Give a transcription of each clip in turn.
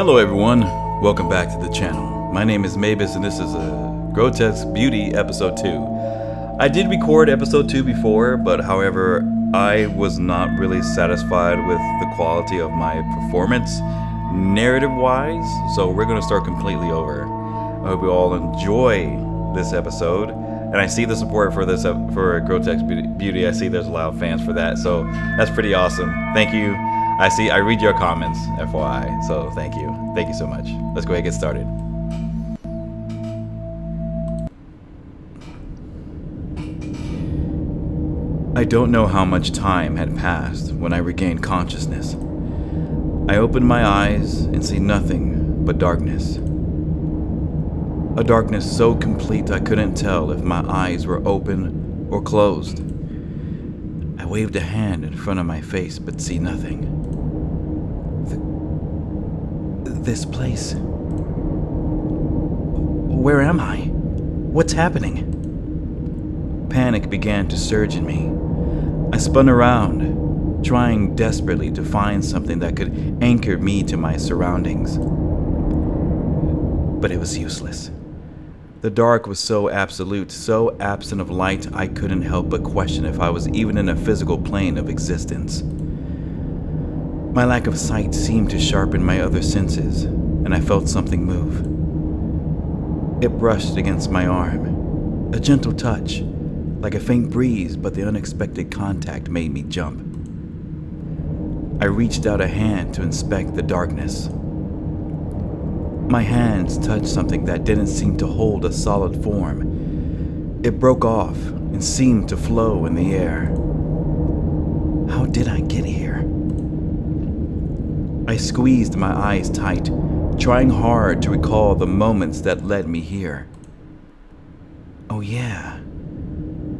Hello everyone, welcome back to the channel. My name is Mavis and this is a Grotesque Beauty episode 2. I did record episode 2 before, but however, I was not really satisfied with the quality of my performance narrative-wise, so we're going to start completely over. I hope you all enjoy this episode, and I see the support for this for Grotesque Beauty. I see there's a lot of fans for that, so that's pretty awesome. Thank you. I read your comments, FYI, so thank you. Thank you so much. Let's go ahead and get started. I don't know how much time had passed when I regained consciousness. I opened my eyes and see nothing but darkness. A darkness so complete I couldn't tell if my eyes were open or closed. I waved a hand in front of my face but see nothing. This place. Where am I? What's happening? Panic began to surge in me. I spun around, trying desperately to find something that could anchor me to my surroundings. But it was useless. The dark was so absolute, so absent of light, I couldn't help but question if I was even in a physical plane of existence. My lack of sight seemed to sharpen my other senses, and I felt something move. It brushed against my arm, a gentle touch, like a faint breeze, but the unexpected contact made me jump. I reached out a hand to inspect the darkness. My hands touched something that didn't seem to hold a solid form. It broke off and seemed to flow in the air. How did I get here? I squeezed my eyes tight, trying hard to recall the moments that led me here. Oh yeah,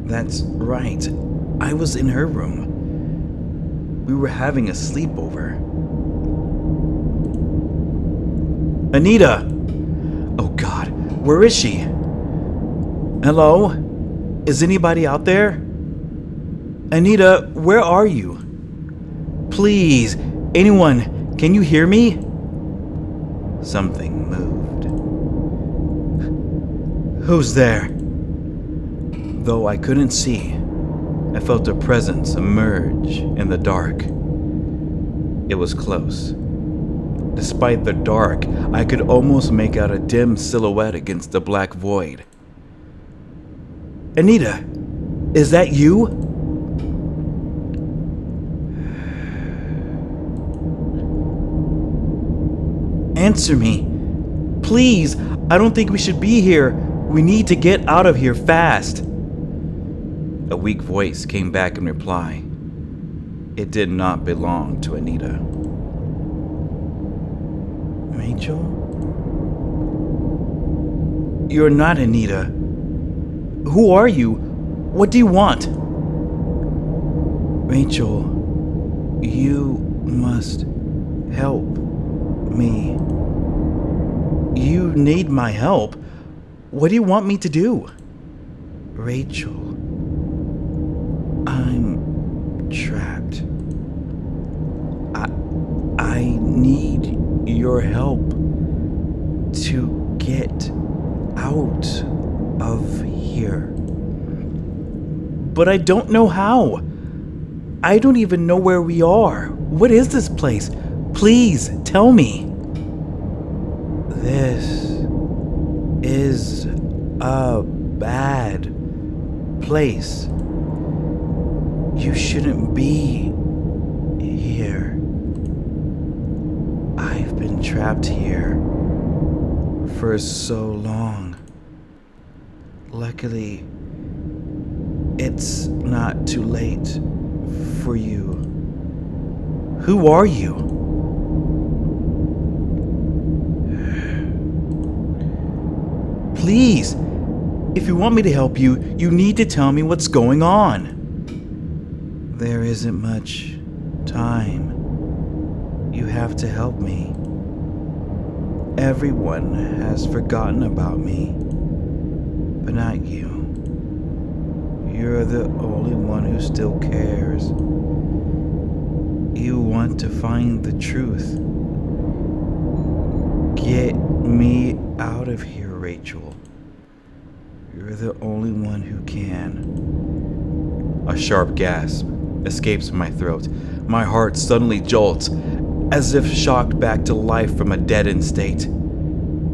that's right. I was in her room. We were having a sleepover. Anita! Oh God, where is she? Hello? Is anybody out there? Anita, where are you? Please, anyone, can you hear me? Something moved. Who's there? Though I couldn't see, I felt a presence emerge in the dark. It was close. Despite the dark, I could almost make out a dim silhouette against the black void. Anita, is that you? Answer me. Please, I don't think we should be here. We need to get out of here fast. A weak voice came back in reply. It did not belong to Anita. Rachel? You're not Anita. Who are you? What do you want? Rachel, you must help me. You need my help? What do you want me to do? Rachel, I'm trapped. I need your help to get out of here. But I don't know how. I don't even know where we are. What is this place? Please, tell me. This is a bad place. You shouldn't be here. I've been trapped here for so long. Luckily, it's not too late for you. Who are you? Please, if you want me to help you, you need to tell me what's going on. There isn't much time. You have to help me. Everyone has forgotten about me, but not you. You're the only one who still cares. You want to find the truth. Get me out of here, Rachel. You're the only one who can. A sharp gasp escapes my throat. My heart suddenly jolts, as if shocked back to life from a deadened state.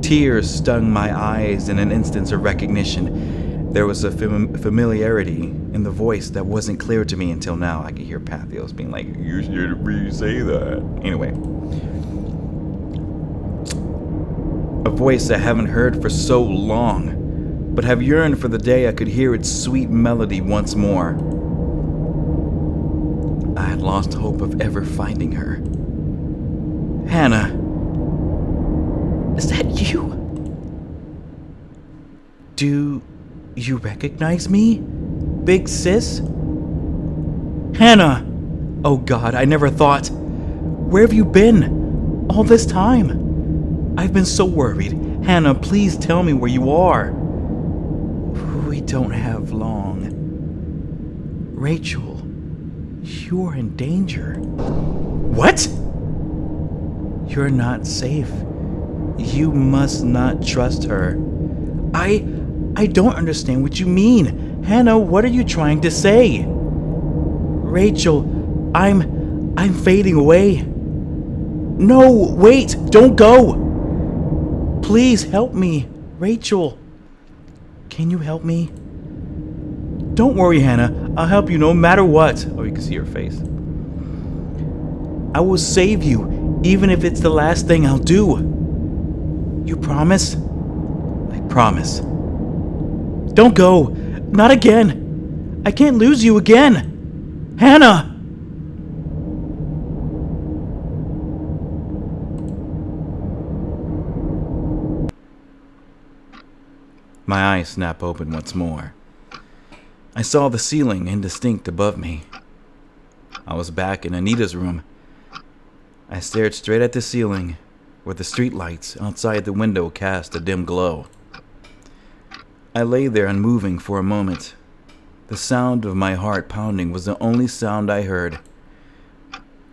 Tears stung my eyes in an instant of recognition. There was a familiarity in the voice that wasn't clear to me until now. I could hear Pathos being like, "You should re-say that." Anyway. A voice I haven't heard for so long, but have yearned for the day I could hear its sweet melody once more. I had lost hope of ever finding her. Hannah, is that you? Do you recognize me, big sis? Hannah! Oh God, I never thought. Where have you been all this time? I've been so worried. Hannah, please tell me where you are. We don't have long. Rachel, you're in danger. What? You're not safe. You must not trust her. I don't understand what you mean. Hannah, what are you trying to say? Rachel, I'm fading away. No, wait, don't go. Please help me, Rachel. Can you help me? Don't worry, Hannah. I'll help you no matter what. Oh, you can see her face. I will save you, even if it's the last thing I'll do. You promise? I promise. Don't go. Not again. I can't lose you again. Hannah! My eyes snap open once more. I saw the ceiling indistinct above me. I was back in Anita's room. I stared straight at the ceiling, where the streetlights outside the window cast a dim glow. I lay there unmoving for a moment. The sound of my heart pounding was the only sound I heard.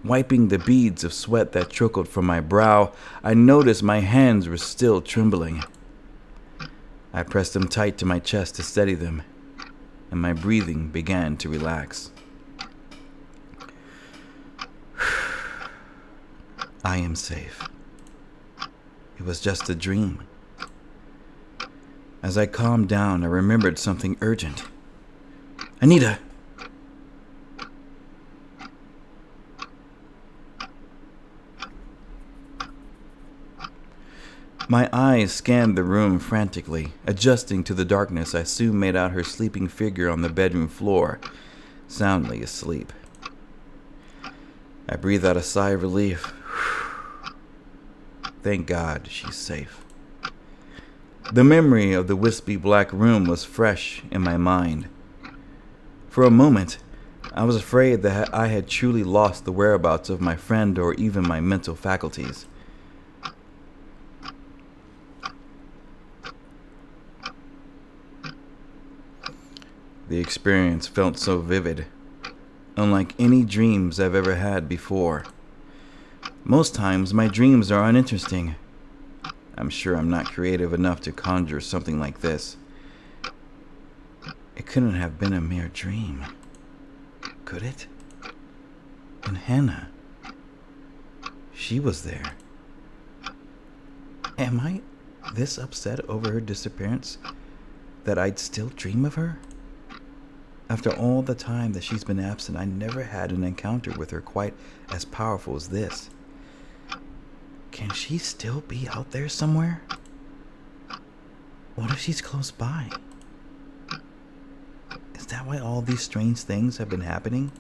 Wiping the beads of sweat that trickled from my brow, I noticed my hands were still trembling. I pressed them tight to my chest to steady them, and my breathing began to relax. I am safe. It was just a dream. As I calmed down, I remembered something urgent. Anita! My eyes scanned the room frantically, adjusting to the darkness. I soon made out her sleeping figure on the bedroom floor, soundly asleep. I breathed out a sigh of relief. Thank God she's safe. The memory of the wispy black room was fresh in my mind. For a moment, I was afraid that I had truly lost the whereabouts of my friend or even my mental faculties. The experience felt so vivid, unlike any dreams I've ever had before. Most times, my dreams are uninteresting. I'm sure I'm not creative enough to conjure something like this. It couldn't have been a mere dream, could it? And Hannah, she was there. Am I this upset over her disappearance that I'd still dream of her? After all the time that she's been absent, I never had an encounter with her quite as powerful as this. Can she still be out there somewhere? What if she's close by? Is that why all these strange things have been happening?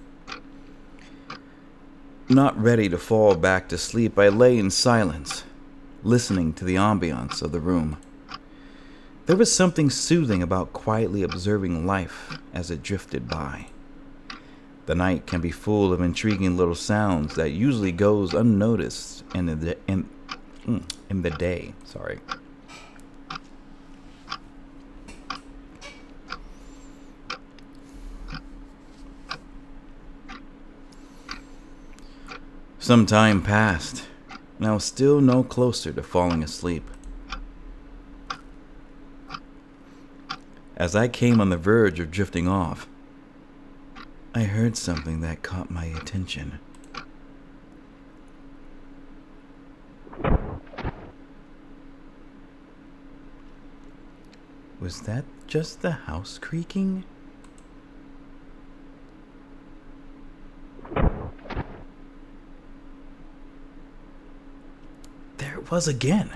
Not ready to fall back to sleep, I lay in silence, listening to the ambiance of the room. There was something soothing about quietly observing life as it drifted by. The night can be full of intriguing little sounds that usually goes unnoticed in the day. Sorry. Some time passed, and I was still no closer to falling asleep. As I came on the verge of drifting off, I heard something that caught my attention. Was that just the house creaking? There it was again.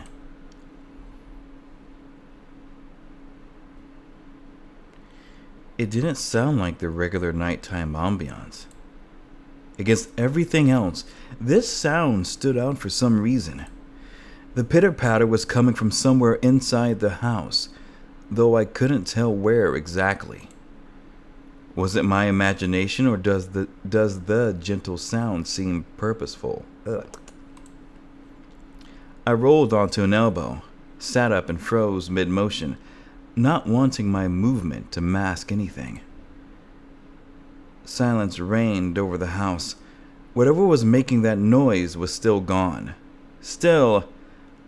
It didn't sound like the regular nighttime ambiance. Against everything else, this sound stood out for some reason. The pitter-patter was coming from somewhere inside the house, though I couldn't tell where exactly. Was it my imagination, or does the gentle sound seem purposeful? Ugh. I rolled onto an elbow, sat up and froze mid-motion, not wanting my movement to mask anything. Silence reigned over the house. Whatever was making that noise was still gone. Still,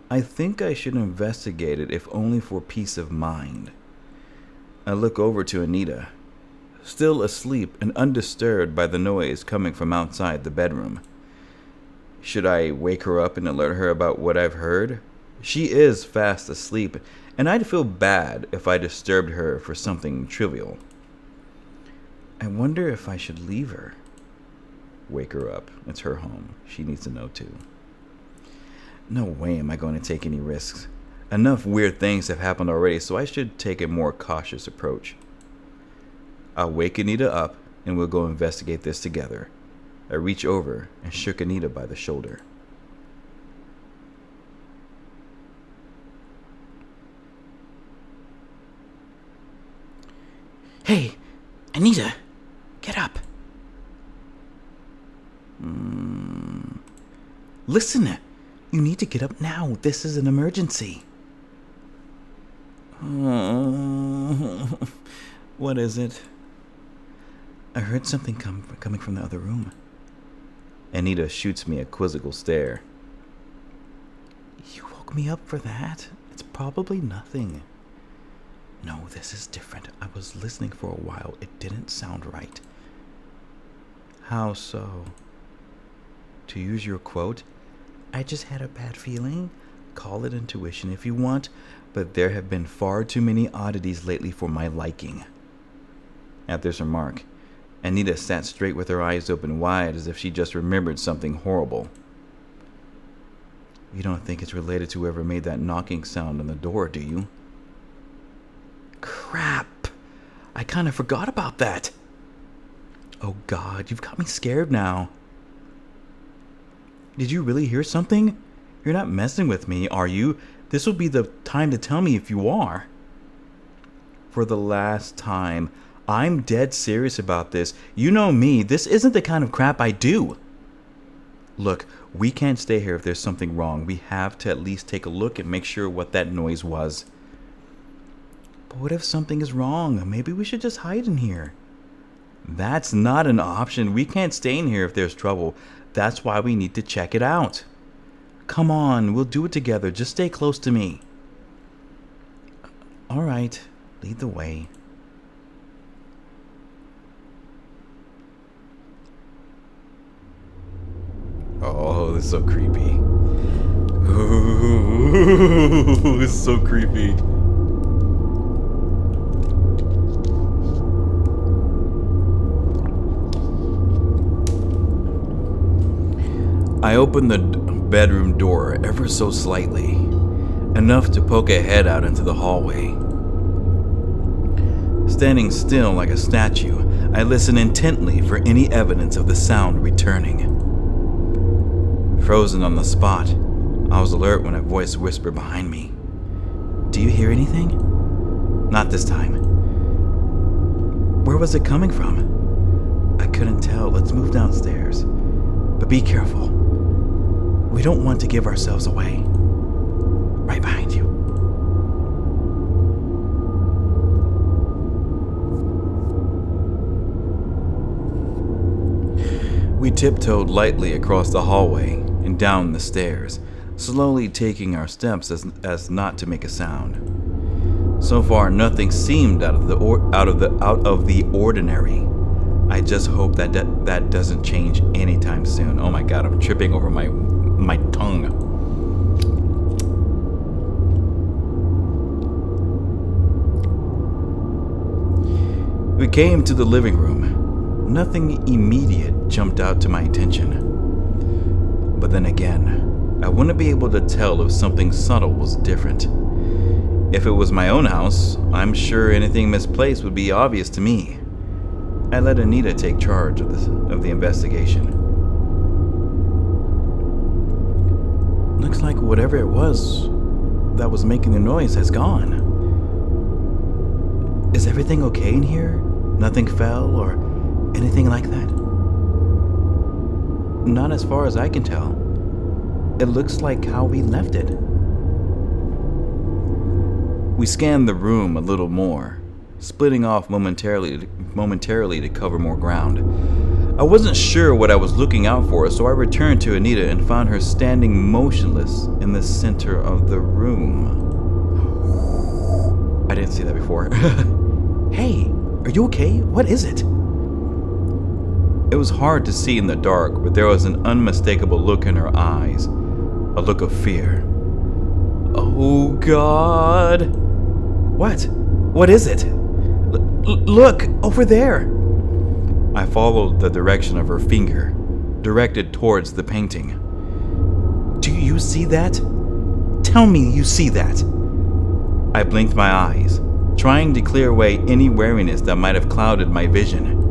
I think I should investigate it, if only for peace of mind. I look over to Anita, still asleep and undisturbed by the noise coming from outside the bedroom. Should I wake her up and alert her about what I've heard? She is fast asleep, and I'd feel bad if I disturbed her for something trivial. I wonder if I should leave her. Wake her up. It's her home. She needs to know too. No way am I going to take any risks. Enough weird things have happened already, so I should take a more cautious approach. I'll wake Anita up, and we'll go investigate this together. I reached over and shook Anita by the shoulder. Hey, Anita, get up. Listen, you need to get up now. This is an emergency. What is it? I heard something coming from the other room. Anita shoots me a quizzical stare. You woke me up for that? It's probably nothing. No, this is different. I was listening for a while. It didn't sound right. How so? To use your quote, I just had a bad feeling. Call it intuition if you want, but there have been far too many oddities lately for my liking. At this remark, Anita sat straight with her eyes open wide as if she just remembered something horrible. You don't think it's related to whoever made that knocking sound on the door, do you? Crap! I kind of forgot about that. Oh God, you've got me scared now. Did you really hear something? You're not messing with me, are you? This will be the time to tell me if you are. For the last time, I'm dead serious about this. You know me, this isn't the kind of crap I do. Look, we can't stay here if there's something wrong. We have to at least take a look and make sure what that noise was. But what if something is wrong? Maybe we should just hide in here. That's not an option. We can't stay in here if there's trouble. That's why we need to check it out. Come on, we'll do it together. Just stay close to me. All right, lead the way. Oh, this is so creepy. Ooh, it's so creepy. I opened the bedroom door ever so slightly, enough to poke a head out into the hallway. Standing still like a statue, I listened intently for any evidence of the sound returning. Frozen on the spot, I was alert when a voice whispered behind me. Do you hear anything? Not this time. Where was it coming from? I couldn't tell. Let's move downstairs. But be careful. We don't want to give ourselves away. Right behind you. We tiptoed lightly across the hallway, and down the stairs, slowly taking our steps as not to make a sound. So far, nothing seemed out of the ordinary. I just hope that doesn't change anytime soon. Oh my god, I'm tripping over my tongue. We came to the living room. Nothing immediate jumped out to my attention. But then again, I wouldn't be able to tell if something subtle was different. If it was my own house, I'm sure anything misplaced would be obvious to me. I let Anita take charge of the investigation. Looks like whatever it was that was making the noise has gone. Is everything okay in here? Nothing fell or anything like that? Not as far as I can tell. It looks like how we left it. We scanned the room a little more, splitting off momentarily to cover more ground. I wasn't sure what I was looking out for, so I returned to Anita and found her standing motionless in the center of the room. I didn't see that before. Hey, are you okay? What is it? It was hard to see in the dark, but there was an unmistakable look in her eyes, a look of fear. Oh God! What? What is it? Look, over there! I followed the direction of her finger, directed towards the painting. Do you see that? Tell me you see that! I blinked my eyes, trying to clear away any wariness that might have clouded my vision.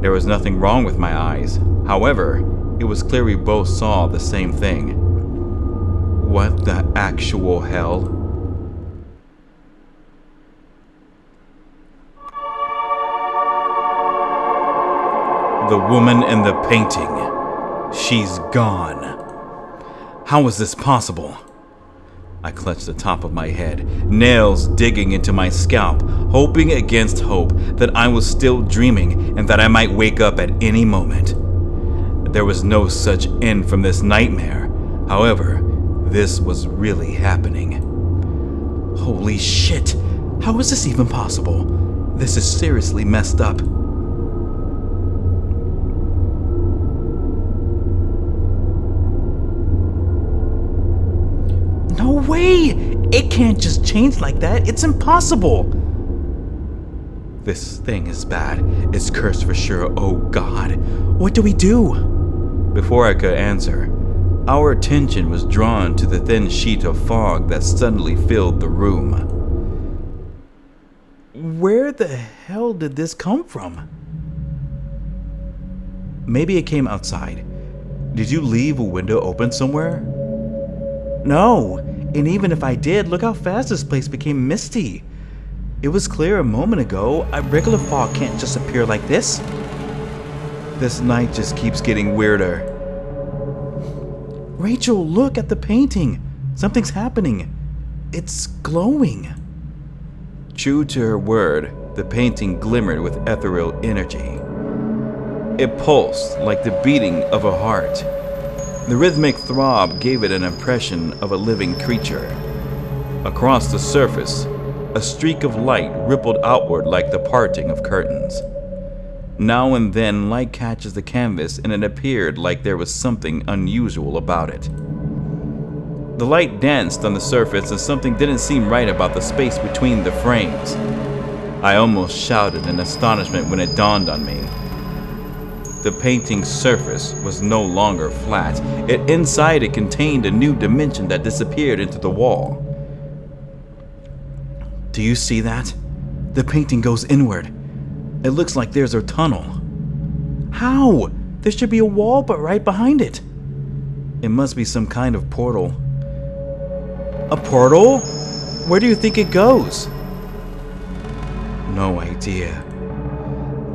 There was nothing wrong with my eyes. However, it was clear we both saw the same thing. What the actual hell? The woman in the painting. She's gone. How is this possible? I clutched the top of my head, nails digging into my scalp, hoping against hope that I was still dreaming and that I might wake up at any moment. There was no such end from this nightmare. However, this was really happening. Holy shit! How is this even possible? This is seriously messed up. No way! It can't just change like that. It's impossible! This thing is bad. It's cursed for sure. Oh God. What do we do? Before I could answer, our attention was drawn to the thin sheet of fog that suddenly filled the room. Where the hell did this come from? Maybe it came outside. Did you leave a window open somewhere? No, and even if I did, look how fast this place became misty. It was clear a moment ago. A regular fog can't just appear like this. This night just keeps getting weirder. Rachel, look at the painting. Something's happening. It's glowing. True to her word, the painting glimmered with ethereal energy. It pulsed like the beating of a heart. The rhythmic throb gave it an impression of a living creature. Across the surface, a streak of light rippled outward like the parting of curtains. Now and then, light catches the canvas, and it appeared like there was something unusual about it. The light danced on the surface, and something didn't seem right about the space between the frames. I almost shouted in astonishment when it dawned on me. The painting's surface was no longer flat. Inside it contained a new dimension that disappeared into the wall. Do you see that? The painting goes inward. It looks like there's a tunnel. How? There should be a wall but right behind it. It must be some kind of portal. A portal? Where do you think it goes? No idea.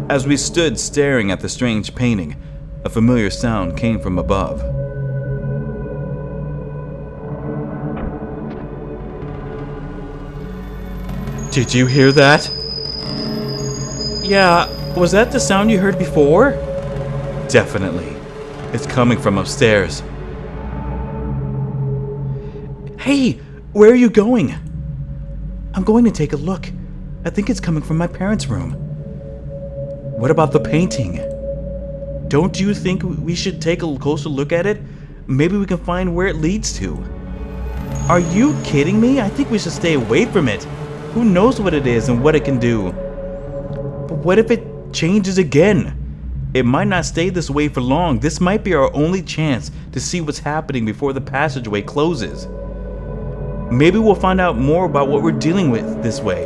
As we stood staring at the strange painting, a familiar sound came from above. Did you hear that? Yeah, was that the sound you heard before? Definitely. It's coming from upstairs. Hey, where are you going? I'm going to take a look. I think it's coming from my parents' room. What about the painting? Don't you think we should take a closer look at it? Maybe we can find where it leads to. Are you kidding me? I think we should stay away from it. Who knows what it is and what it can do? But what if it changes again? It might not stay this way for long. This might be our only chance to see what's happening before the passageway closes. Maybe we'll find out more about what we're dealing with this way.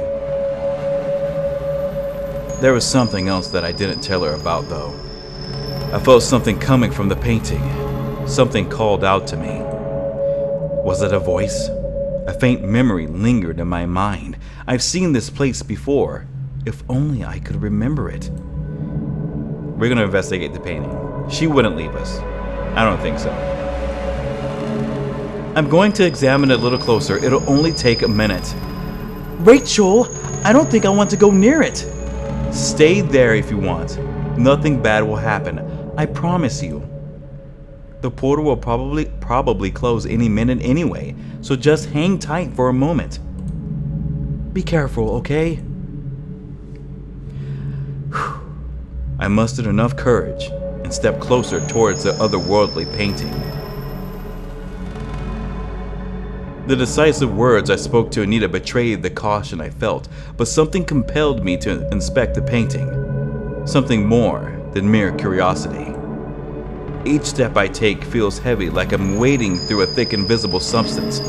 There was something else that I didn't tell her about, though. I felt something coming from the painting. Something called out to me. Was it a voice? A faint memory lingered in my mind. I've seen this place before. If only I could remember it. We're gonna investigate the painting. She wouldn't leave us. I don't think so. I'm going to examine it a little closer. It'll only take a minute. Rachel, I don't think I want to go near it. Stay there if you want. Nothing bad will happen. I promise you. The portal will probably close any minute anyway, so just hang tight for a moment. Be careful, okay? I mustered enough courage and stepped closer towards the otherworldly painting. The decisive words I spoke to Anita betrayed the caution I felt, but something compelled me to inspect the painting. Something more than mere curiosity. Each step I take feels heavy, like I'm wading through a thick invisible substance.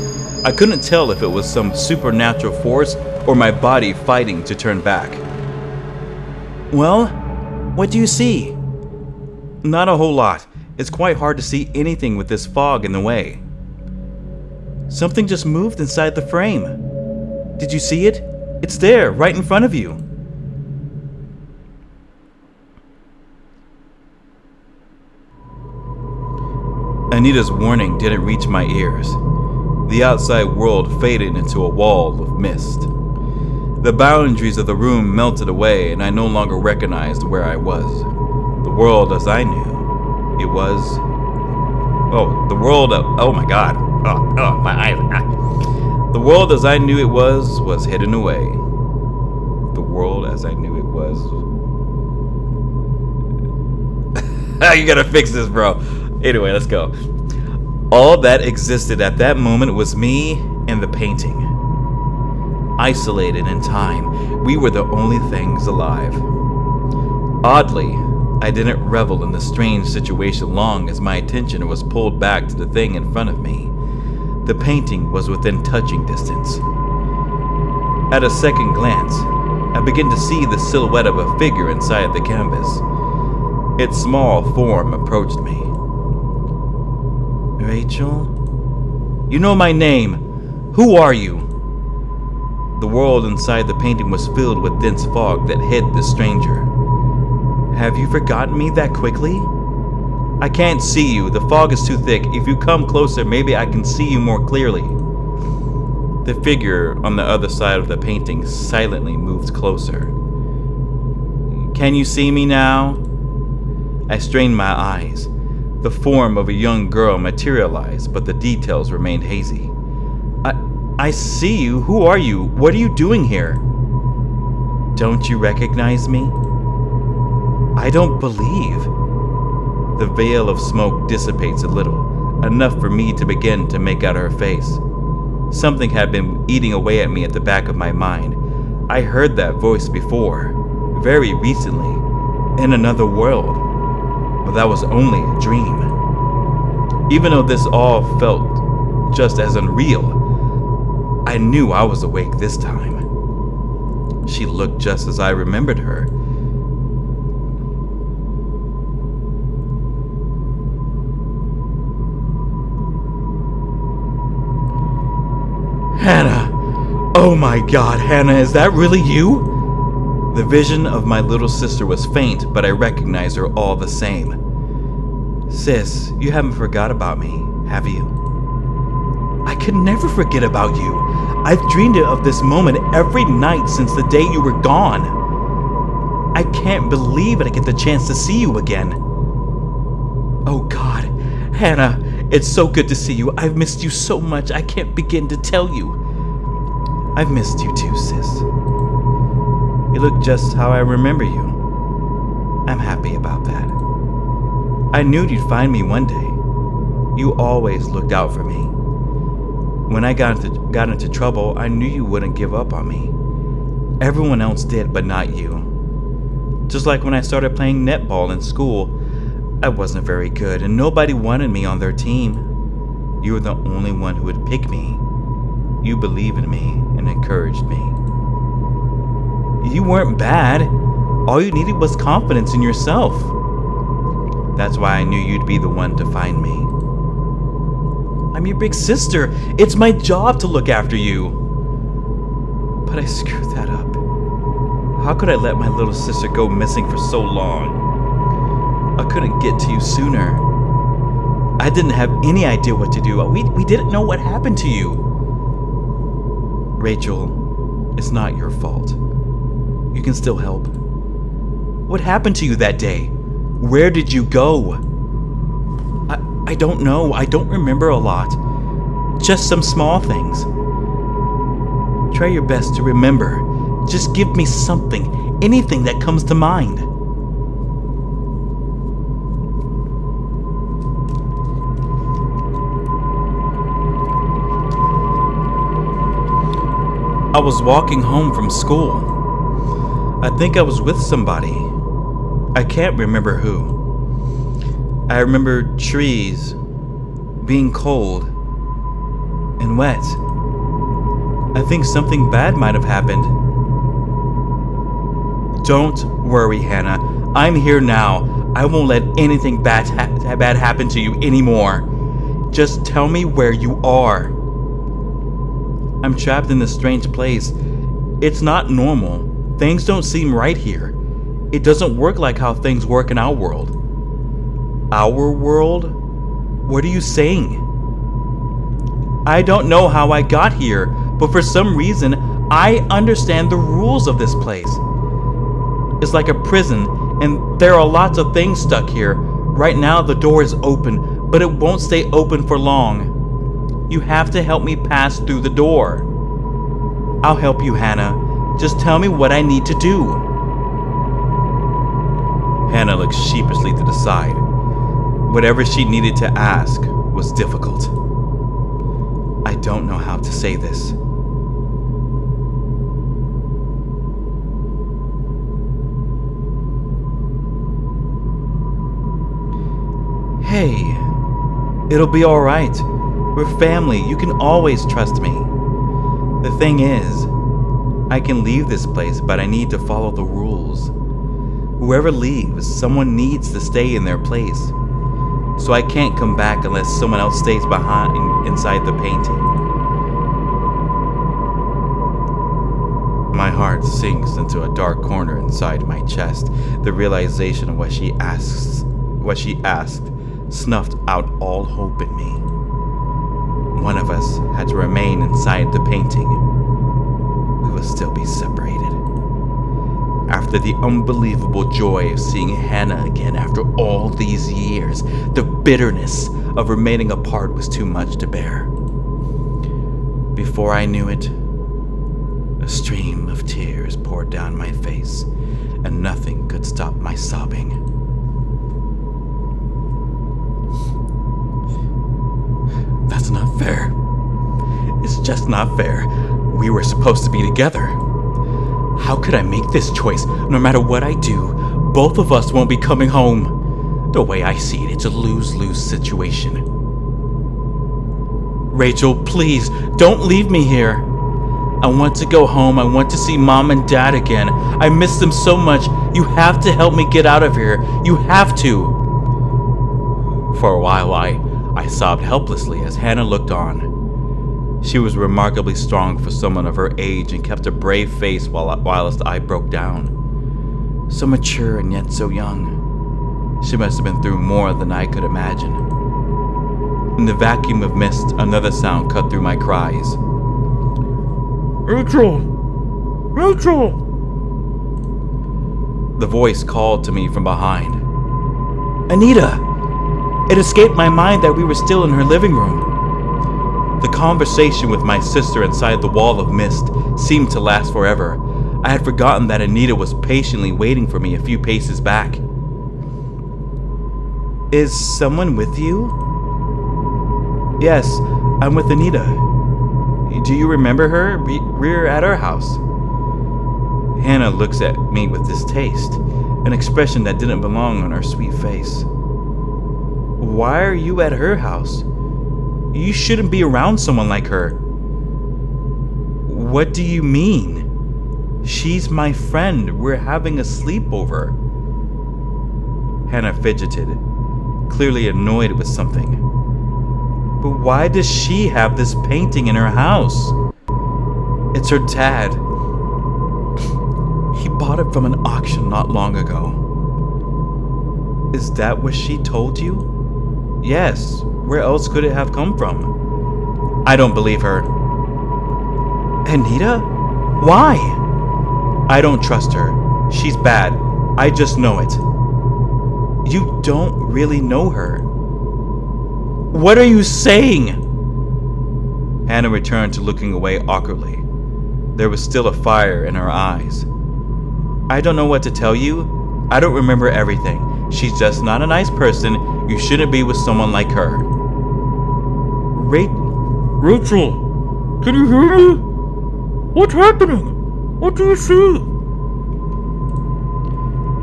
I couldn't tell if it was some supernatural force or my body fighting to turn back. Well, what do you see? Not a whole lot. It's quite hard to see anything with this fog in the way. Something just moved inside the frame. Did you see it? It's there, right in front of you. Anita's warning didn't reach my ears. The outside world faded into a wall of mist. The boundaries of the room melted away, and I no longer recognized where I was. The world as I knew it was. Oh my God. My eyes. The world as I knew it was hidden away. The world as I knew it was. You gotta fix this, bro. Anyway, let's go. All that existed at that moment was me and the painting. Isolated in time, we were the only things alive. Oddly, I didn't revel in the strange situation long as my attention was pulled back to the thing in front of me. The painting was within touching distance. At a second glance, I began to see the silhouette of a figure inside the canvas. Its small form approached me. Rachel? You know my name. Who are you? The world inside the painting was filled with dense fog that hid the stranger. Have you forgotten me that quickly? I can't see you. The fog is too thick. If you come closer, maybe I can see you more clearly. The figure on the other side of the painting silently moved closer. Can you see me now? I strained my eyes. The form of a young girl materialized, but the details remained hazy. I see you. Who are you? What are you doing here? Don't you recognize me? I don't believe. The veil of smoke dissipates a little, enough for me to begin to make out her face. Something had been eating away at me at the back of my mind. I heard that voice before, very recently, in another world. But that was only a dream. Even though this all felt just as unreal, I knew I was awake this time. She looked just as I remembered her. Hannah! Oh my God, Hannah, is that really you? The vision of my little sister was faint, but I recognized her all the same. Sis, you haven't forgot about me, have you? I could never forget about you. I've dreamed of this moment every night since the day you were gone. I can't believe it. I get the chance to see you again. Oh God, Hannah, It's so good to see you. I've missed you so much. I can't begin to tell you. I've missed you too, sis. You look just how I remember you. I'm happy about that. I knew you'd find me one day. You always looked out for me. When I got into trouble, I knew you wouldn't give up on me. Everyone else did, but not you. Just like when I started playing netball in school, I wasn't very good and nobody wanted me on their team. You were the only one who would pick me. You believed in me and encouraged me. You weren't bad. All you needed was confidence in yourself. That's why I knew you'd be the one to find me. I'm your big sister. It's my job to look after you. But I screwed that up. How could I let my little sister go missing for so long? I couldn't get to you sooner. I didn't have any idea what to do. We didn't know what happened to you. Rachel, it's not your fault. You can still help. What happened to you that day? Where did you go? I don't know. I don't remember a lot. Just some small things. Try your best to remember. Just give me something, anything that comes to mind. I was walking home from school. I think I was with somebody. I can't remember who. I remember trees being cold and wet. I think something bad might have happened. Don't worry, Hannah. I'm here now. I won't let anything bad happen to you anymore. Just tell me where you are. I'm trapped in this strange place. It's not normal. Things don't seem right here. It doesn't work like how things work in our world. Our world? What are you saying? I don't know how I got here, but for some reason, I understand the rules of this place. It's like a prison, and there are lots of things stuck here. Right now, the door is open, but it won't stay open for long. You have to help me pass through the door. I'll help you, Hannah. Just tell me what I need to do. Hannah looked sheepishly to the side. Whatever she needed to ask was difficult. I don't know how to say this. Hey, it'll be all right. We're family. You can always trust me. The thing is, I can leave this place, but I need to follow the rules. Whoever leaves, someone needs to stay in their place. So I can't come back unless someone else stays behind inside the painting. My heart sinks into a dark corner inside my chest. The realization of what she asked, snuffed out all hope in me. One of us had to remain inside the painting. We will still be separated. After the unbelievable joy of seeing Hannah again after all these years, the bitterness of remaining apart was too much to bear. Before I knew it, a stream of tears poured down my face, and nothing could stop my sobbing. That's not fair. It's just not fair. We were supposed to be together. How could I make this choice? No matter what I do, both of us won't be coming home. The way I see it, it's a lose-lose situation. Rachel, please, don't leave me here. I want to go home. I want to see Mom and Dad again. I miss them so much. You have to help me get out of here. You have to. For a while, I sobbed helplessly as Hannah looked on. She was remarkably strong for someone of her age and kept a brave face whilst I broke down. So mature and yet so young. She must have been through more than I could imagine. In the vacuum of mist, another sound cut through my cries. Rachel! Rachel! The voice called to me from behind. Anita! It escaped my mind that we were still in her living room. The conversation with my sister inside the wall of mist seemed to last forever. I had forgotten that Anita was patiently waiting for me a few paces back. Is someone with you? Yes, I'm with Anita. Do you remember her? We're at our house. Hannah looks at me with distaste, an expression that didn't belong on her sweet face. Why are you at her house? You shouldn't be around someone like her. What do you mean? She's my friend. We're having a sleepover. Hannah fidgeted, clearly annoyed with something. But why does she have this painting in her house? It's her dad. He bought it from an auction not long ago. Is that what she told you? Yes. Where else could it have come from? I don't believe her. Anita? Why? I don't trust her. She's bad. I just know it. You don't really know her. What are you saying? Hannah returned to looking away awkwardly. There was still a fire in her eyes. I don't know what to tell you. I don't remember everything. She's just not a nice person. You shouldn't be with someone like her. Rachel, can you hear me? What's happening? What do you see?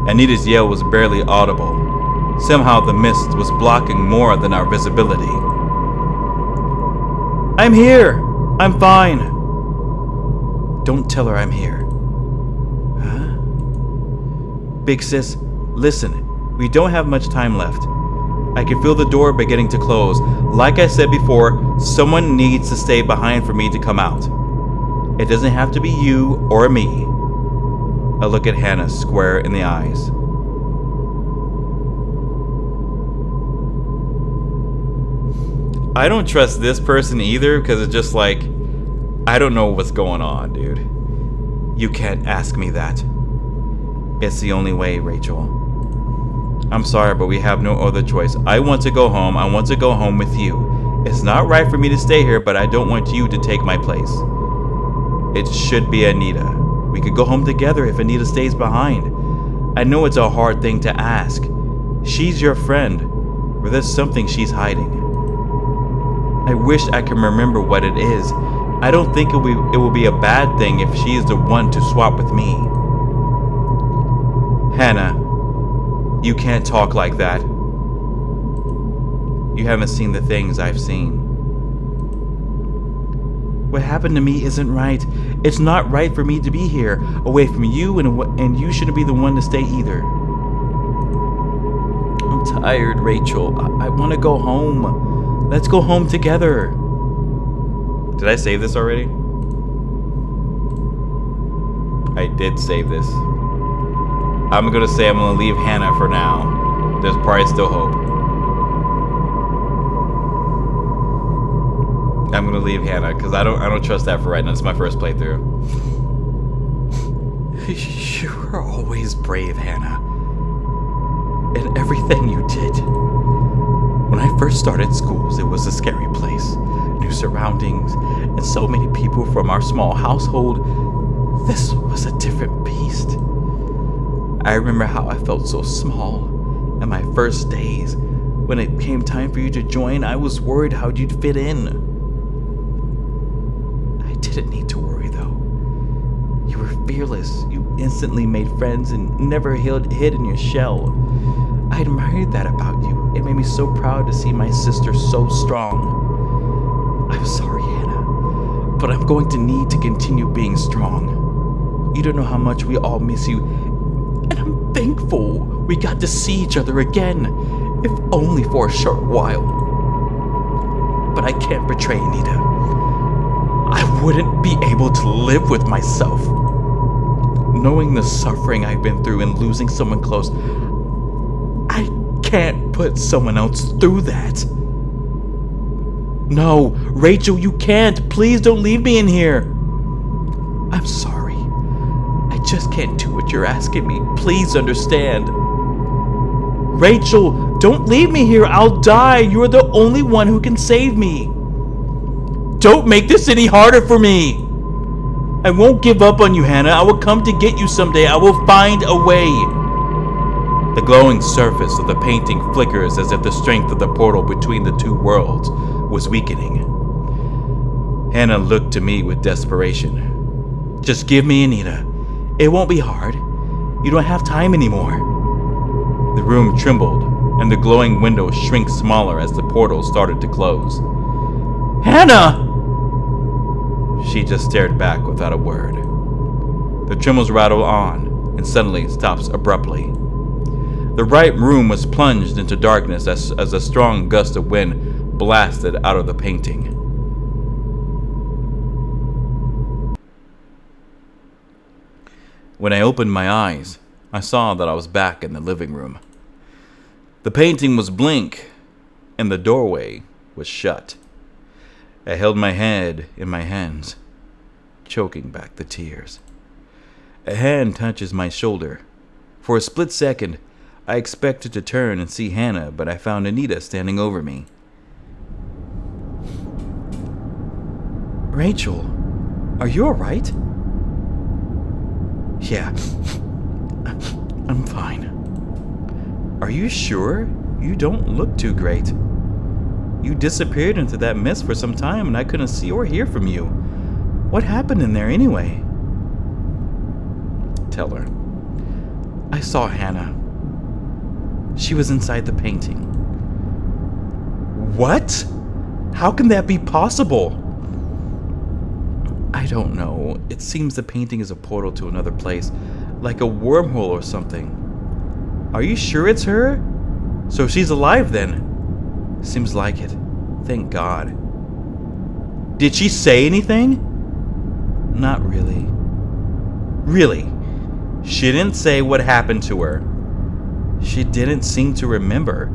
Anita's yell was barely audible. Somehow the mist was blocking more than our visibility. I'm here. I'm fine. Don't tell her I'm here. Huh? Big sis, listen. We don't have much time left. I can feel the door beginning to close. Like I said before, someone needs to stay behind for me to come out. It doesn't have to be you or me. I look at Hannah square in the eyes. I don't trust this person either, because it's just like, I don't know what's going on, dude. You can't ask me that. It's the only way, Rachel. I'm sorry, but we have no other choice. I want to go home. I want to go home with you. It's not right for me to stay here, but I don't want you to take my place. It should be Anita. We could go home together if Anita stays behind. I know it's a hard thing to ask. She's your friend, or there's something she's hiding. I wish I could remember what it is. I don't think it will be a bad thing if she is the one to swap with me. Hannah, you can't talk like that. You haven't seen the things I've seen. What happened to me isn't right. It's not right for me to be here, away from you, and you shouldn't be the one to stay either. I'm tired, Rachel. I want to go home. Let's go home together. Did I save this already? I did save this. I'm gonna say I'm gonna leave Hannah for now. There's probably still hope. I'm gonna leave Hannah because I don't trust that for right now. It's my first playthrough. You were always brave, Hannah. In everything you did. When I first started schools, it was a scary place. New surroundings, and so many people from our small household. This was a different beast. I remember how I felt so small in my first days. When it came time for you to join, I was worried how you'd fit in. I didn't need to worry though. You were fearless. You instantly made friends and never hid in your shell. I admired that about you. It made me so proud to see my sister so strong. I'm sorry, Hannah, but I'm going to need to continue being strong. You don't know how much we all miss you. And I'm thankful we got to see each other again, if only for a short while. But I can't betray Anita. I wouldn't be able to live with myself. Knowing the suffering I've been through and losing someone close, I can't put someone else through that. No, Rachel, you can't. Please don't leave me in here. I'm sorry. I just can't do what you're asking me. Please understand. Rachel, don't leave me here. I'll die. You are the only one who can save me. Don't make this any harder for me. I won't give up on you, Hannah. I will come to get you someday. I will find a way. The glowing surface of the painting flickers as if the strength of the portal between the two worlds was weakening. Hannah looked to me with desperation. Just give me Anita. It won't be hard. You don't have time anymore. The room trembled, and the glowing window shrank smaller as the portal started to close. Hannah! She just stared back without a word. The tremors rattled on, and suddenly stops abruptly. The bright room was plunged into darkness as a strong gust of wind blasted out of the painting. When I opened my eyes, I saw that I was back in the living room. The painting was blank, and the doorway was shut. I held my head in my hands, choking back the tears. A hand touches my shoulder. For a split second, I expected to turn and see Hannah, but I found Anita standing over me. Rachel, are you alright? Yeah, I'm fine. Are you sure? You don't look too great. You disappeared into that mist for some time and I couldn't see or hear from you. What happened in there anyway? Tell her. I saw Hannah. She was inside the painting. What? How can that be possible? I don't know. It seems the painting is a portal to another place, like a wormhole or something. Are you sure it's her? So she's alive then? Seems like it. Thank God. Did she say anything? Not really. Really? She didn't say what happened to her. She didn't seem to remember.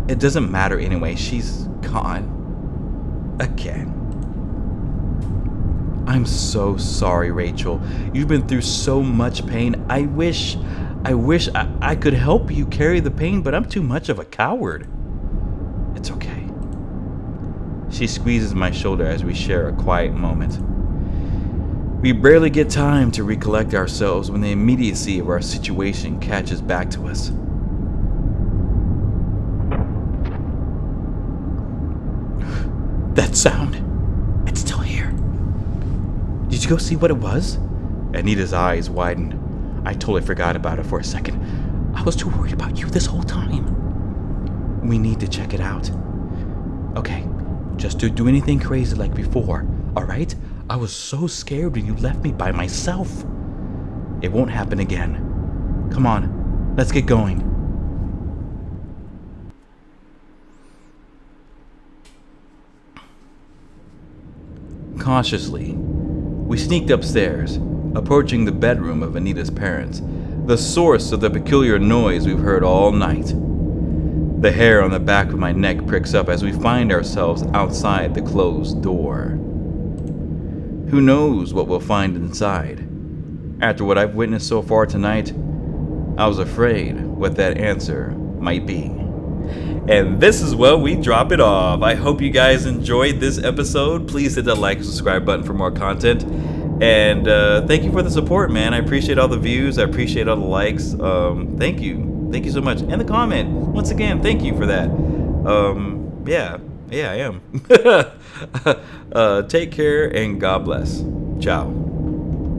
It doesn't matter anyway. She's gone. Again. I'm so sorry, Rachel. You've been through so much pain. I wish I could help you carry the pain, but I'm too much of a coward. It's okay. She squeezes my shoulder as we share a quiet moment. We barely get time to recollect ourselves when the immediacy of our situation catches back to us. That sound. It's still here. Did you go see what it was? Anita's eyes widened. I totally forgot about it for a second. I was too worried about you this whole time. We need to check it out. Okay, just don't do anything crazy like before, alright? I was so scared when you left me by myself. It won't happen again. Come on, let's get going. Cautiously, we sneaked upstairs, approaching the bedroom of Anita's parents, the source of the peculiar noise we've heard all night. The hair on the back of my neck pricks up as we find ourselves outside the closed door. Who knows what we'll find inside? After what I've witnessed so far tonight, I was afraid what that answer might be. And this is where we drop it off. I hope you guys enjoyed this episode. Please hit that like and subscribe button for more content. And thank you for the support, man. I appreciate all the views. I appreciate all the likes. Thank you. Thank you so much. And the comment. Once again, thank you for that. Yeah, I am. Take care and God bless. Ciao.